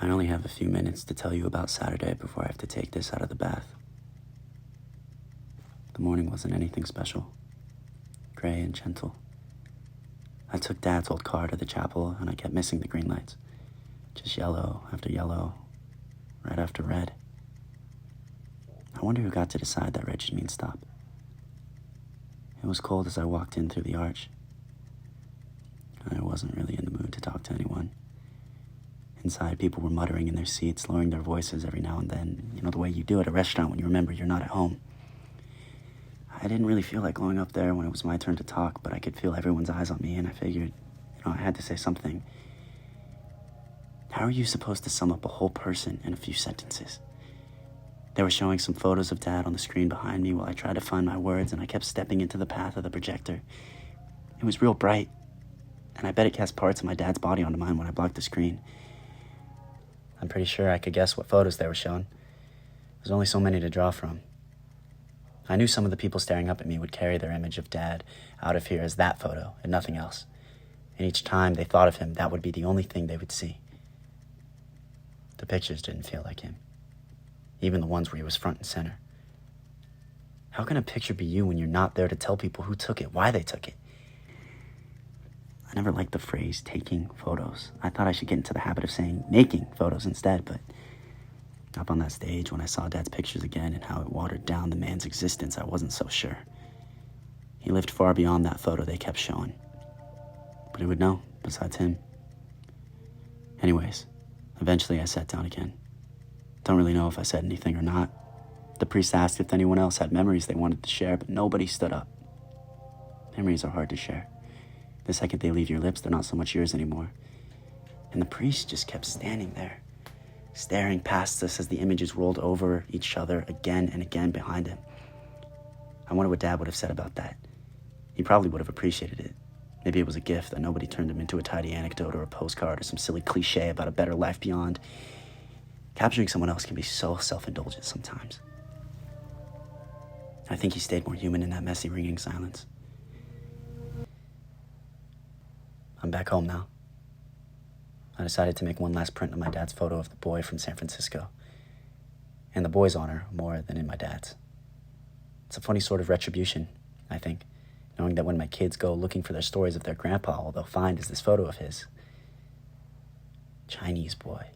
I only have a few minutes to tell you about Saturday before I have to take this out of the bath. The morning wasn't anything special. Gray and gentle. I took Dad's old car to the chapel and I kept missing the green lights. Just yellow after yellow, red after red. I wonder who got to decide that red should mean stop. It was cold as I walked in through the arch. I wasn't really in the mood to talk to anyone. Inside, people were muttering in their seats, lowering their voices every now and then. You know, the way you do at a restaurant when you remember you're not at home. I didn't really feel like going up there when it was my turn to talk, but I could feel everyone's eyes on me, and I figured, I had to say something. How are you supposed to sum up a whole person in a few sentences? They were showing some photos of Dad on the screen behind me while I tried to find my words, and I kept stepping into the path of the projector. It was real bright, and I bet it cast parts of my dad's body onto mine when I blocked the screen. I'm pretty sure I could guess what photos they were showing. There's only so many to draw from. I knew some of the people staring up at me would carry their image of Dad out of here as that photo and nothing else. And each time they thought of him, that would be the only thing they would see. The pictures didn't feel like him. Even the ones where he was front and center. How can a picture be you when you're not there to tell people who took it, why they took it? I never liked the phrase taking photos. I thought I should get into the habit of saying making photos instead, but up on that stage when I saw Dad's pictures again and how it watered down the man's existence, I wasn't so sure. He lived far beyond that photo they kept showing. But who would know besides him? Anyways, eventually I sat down again. Don't really know if I said anything or not. The priest asked if anyone else had memories they wanted to share, but nobody stood up. Memories are hard to share. The second they leave your lips, they're not so much yours anymore. And the priest just kept standing there, staring past us as the images rolled over each other again and again behind him. I wonder what Dad would have said about that. He probably would have appreciated it. Maybe it was a gift that nobody turned him into a tidy anecdote or a postcard or some silly cliche about a better life beyond. Capturing someone else can be so self-indulgent sometimes. I think he stayed more human in that messy, ringing silence. I'm back home now. I decided to make one last print of my dad's photo of the boy from San Francisco. In the boy's honor more than in my dad's. It's a funny sort of retribution, I think, knowing that when my kids go looking for their stories of their grandpa, all they'll find is this photo of his. Chinese boy.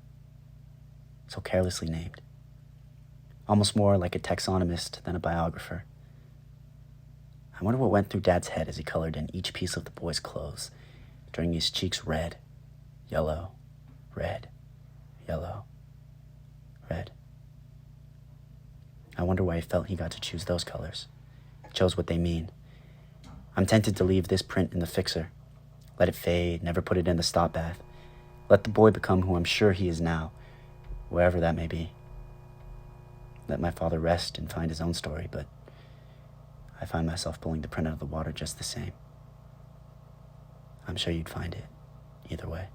So carelessly named. Almost more like a taxonomist than a biographer. I wonder what went through Dad's head as he colored in each piece of the boy's clothes, turning his cheeks red, yellow, red, yellow, red. I wonder why he felt he got to choose those colors. Chose what they mean. I'm tempted to leave this print in the fixer. Let it fade, never put it in the stop bath. Let the boy become who I'm sure he is now, wherever that may be. Let my father rest and find his own story, but I find myself pulling the print out of the water just the same. I'm sure you'd find it, either way.